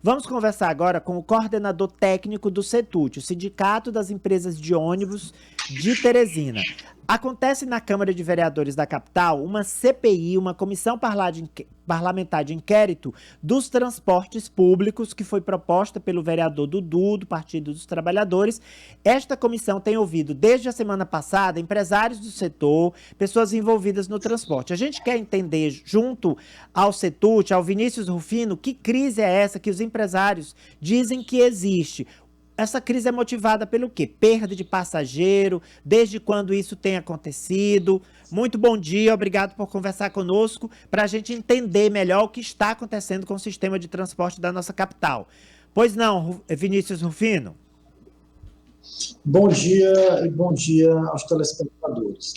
Vamos conversar agora com o coordenador técnico do CETUT, o Sindicato das Empresas de Ônibus de Teresina. Acontece na Câmara de Vereadores da capital uma CPI, uma comissão parlamentar de inquérito dos transportes públicos, que foi proposta pelo vereador Dudu, do Partido dos Trabalhadores. Esta comissão tem ouvido, desde a semana passada, empresários do setor, pessoas envolvidas no transporte. A gente quer entender, junto ao CETUT, ao Vinícius Rufino, que crise é essa que os empresários dizem que existe. Essa crise é motivada pelo quê? Perda de passageiro, desde quando isso tem acontecido. Muito bom dia, obrigado por conversar conosco, para a gente entender melhor o que está acontecendo com o sistema de transporte da nossa capital. Pois não, Vinícius Rufino? Bom dia e bom dia aos telespectadores.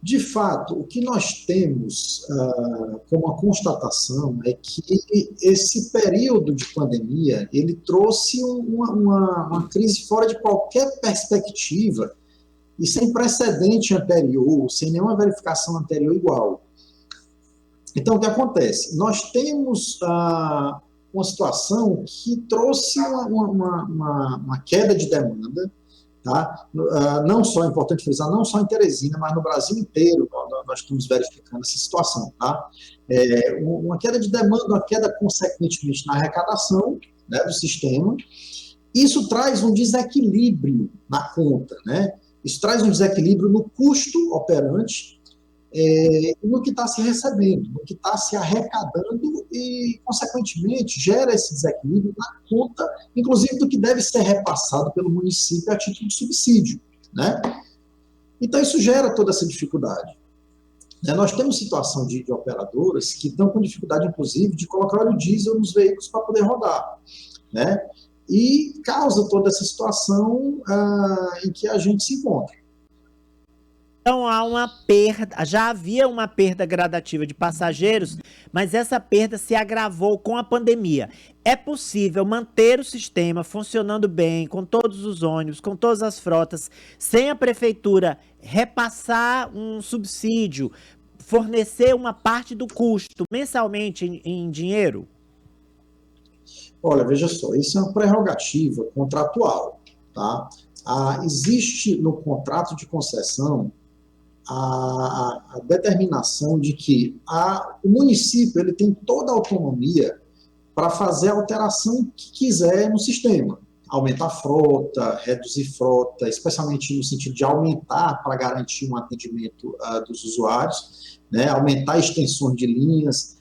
De fato, o que nós temos como a constatação é que esse período de pandemia, ele trouxe uma crise fora de qualquer perspectiva e sem precedente anterior, sem nenhuma verificação anterior igual. Então, o que acontece? Nós temos uma situação que trouxe uma queda de demanda. Tá? Não só, é importante frisar, não só em Teresina, mas no Brasil inteiro nós estamos verificando essa situação. Tá? Uma queda de demanda, uma queda consequentemente na arrecadação, né, do sistema. Isso traz um desequilíbrio na conta, né? Isso traz um desequilíbrio no custo operante no que está se recebendo, no que está se arrecadando e, consequentemente, gera esse desequilíbrio na conta, inclusive do que deve ser repassado pelo município a título de subsídio, né? Então, isso gera toda essa dificuldade. Nós temos situação de operadoras que estão com dificuldade, inclusive, de colocar óleo diesel nos veículos para poder rodar, né? E causa toda essa situação em que a gente se encontra. Então há uma perda, já havia uma perda gradativa de passageiros, mas essa perda se agravou com a pandemia. É possível manter o sistema funcionando bem, com todos os ônibus, com todas as frotas, sem a prefeitura repassar um subsídio, fornecer uma parte do custo mensalmente em dinheiro? Olha, veja só, isso é uma prerrogativa contratual, tá? Existe no contrato de concessão a determinação de que o município ele tem toda a autonomia para fazer a alteração que quiser no sistema. Aumentar frota, reduzir frota, especialmente no sentido de aumentar para garantir um atendimento dos usuários, né? Aumentar extensões de linhas,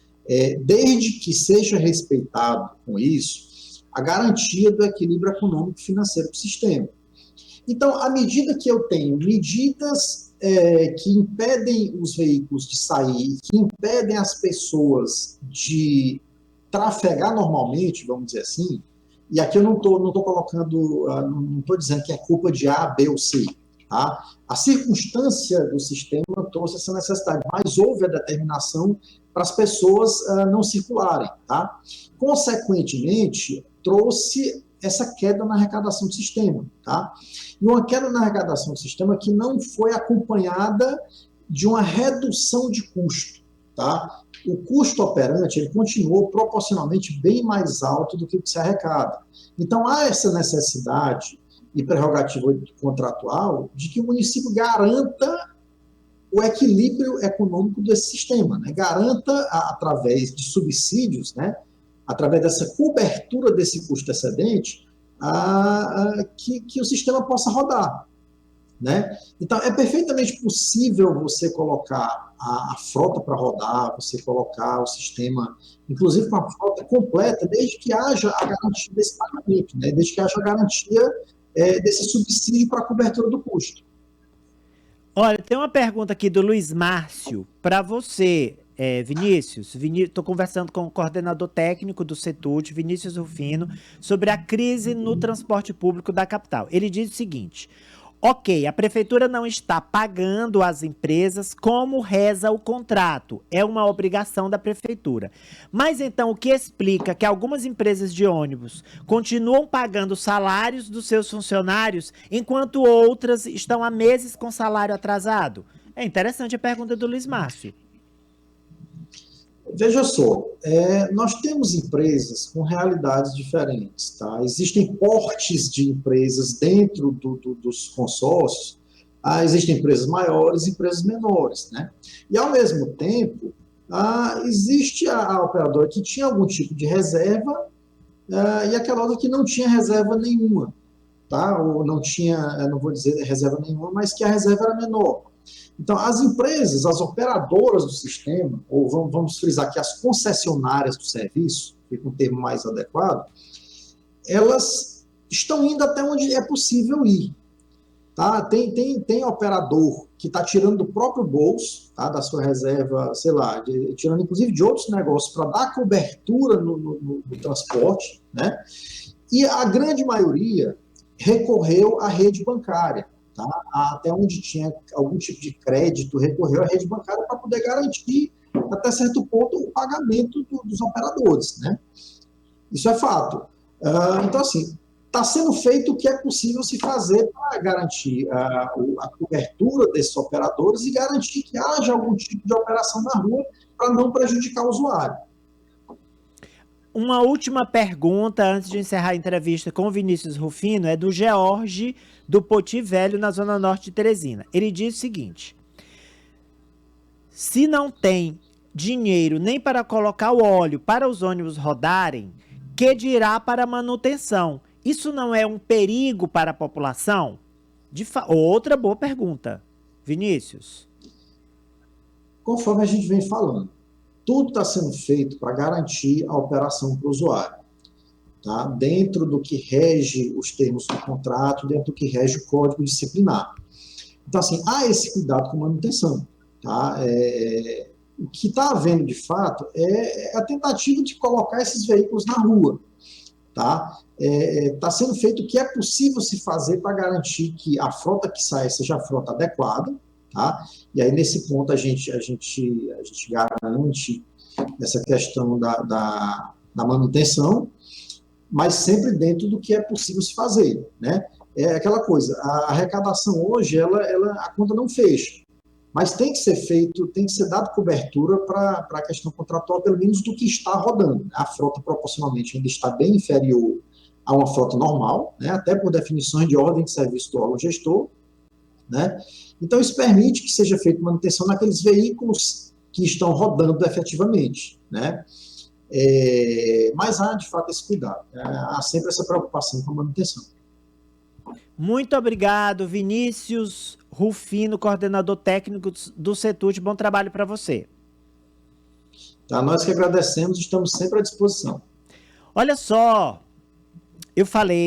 desde que seja respeitado com isso a garantia do equilíbrio econômico e financeiro do sistema. Então, à medida que eu tenho medidas que impedem os veículos de sair, que impedem as pessoas de trafegar normalmente, vamos dizer assim, e aqui eu não estou colocando, não estou dizendo que é culpa de A, B ou C, tá? A circunstância do sistema trouxe essa necessidade, mas houve a determinação para as pessoas não circularem, tá? Consequentemente, trouxe essa queda na arrecadação do sistema, tá? E uma queda na arrecadação do sistema que não foi acompanhada de uma redução de custo, tá? O custo operante, ele continuou proporcionalmente bem mais alto do que o que se arrecada. Então, há essa necessidade e prerrogativa contratual de que o município garanta o equilíbrio econômico desse sistema, né? Garanta, através de subsídios, né? Através dessa cobertura desse custo excedente, que o sistema possa rodar, né? Então, é perfeitamente possível você colocar a frota para rodar, você colocar o sistema, inclusive com a frota completa, desde que haja a garantia desse pagamento, né? Desde que haja a garantia desse subsídio para a cobertura do custo. Olha, tem uma pergunta aqui do Luiz Márcio para você, Vinícius. Estou conversando com o coordenador técnico do CETUT, Vinícius Rufino, sobre a crise no transporte público da capital. Ele diz o seguinte: ok, a prefeitura não está pagando as empresas como reza o contrato, é uma obrigação da prefeitura. Mas então o que explica que algumas empresas de ônibus continuam pagando os salários dos seus funcionários, enquanto outras estão há meses com salário atrasado? É interessante a pergunta do Luiz Márcio. Veja só, nós temos empresas com realidades diferentes, tá? Existem portes de empresas dentro dos consórcios, existem empresas maiores e empresas menores, né? E, ao mesmo tempo, existe a operadora que tinha algum tipo de reserva e aquela outra que não tinha reserva nenhuma, tá? Ou não tinha, não vou dizer reserva nenhuma, mas que a reserva era menor. Então, as empresas, as operadoras do sistema, ou vamos frisar que as concessionárias do serviço, fica um termo mais adequado, elas estão indo até onde é possível ir. Tá? Tem operador que está tirando do próprio bolso, tá? Da sua reserva, sei lá, tirando inclusive de outros negócios para dar cobertura no transporte, né? E a grande maioria recorreu à rede bancária. Tá? Até onde tinha algum tipo de crédito, recorreu à rede bancária para poder garantir, até certo ponto, o pagamento dos operadores. Né? Isso é fato. Então, assim, está sendo feito o que é possível se fazer para garantir a cobertura desses operadores e garantir que haja algum tipo de operação na rua para não prejudicar o usuário. Uma última pergunta antes de encerrar a entrevista com o Vinícius Rufino é do George, do Poti Velho, na Zona Norte de Teresina. Ele diz o seguinte: se não tem dinheiro nem para colocar o óleo para os ônibus rodarem, que dirá para manutenção? Isso não é um perigo para a população? Outra boa pergunta, Vinícius. Conforme a gente vem falando, tudo está sendo feito para garantir a operação para o usuário, tá? Dentro do que rege os termos do contrato, dentro do que rege o código disciplinar. Então, assim, há esse cuidado com manutenção. Tá? O que está havendo, de fato, é a tentativa de colocar esses veículos na rua. Tá? Está sendo feito o que é possível se fazer para garantir que a frota que sai seja a frota adequada. Tá? E aí, nesse ponto, a gente garante essa questão da manutenção, mas sempre dentro do que é possível se fazer. Né? É aquela coisa, a arrecadação hoje, a conta não fecha, mas tem que ser feito, tem que ser dado cobertura para a questão contratual, pelo menos do que está rodando. A frota, proporcionalmente, ainda está bem inferior a uma frota normal, né? Até por definições de ordem de serviço do órgão gestor. Né? Então, isso permite que seja feita manutenção naqueles veículos que estão rodando efetivamente. Né? Mas há, de fato, esse cuidado. Há sempre essa preocupação com a manutenção. Muito obrigado, Vinícius Rufino, coordenador técnico do CETUT. Bom trabalho para você. Tá, nós que agradecemos, estamos sempre à disposição. Olha só, eu falei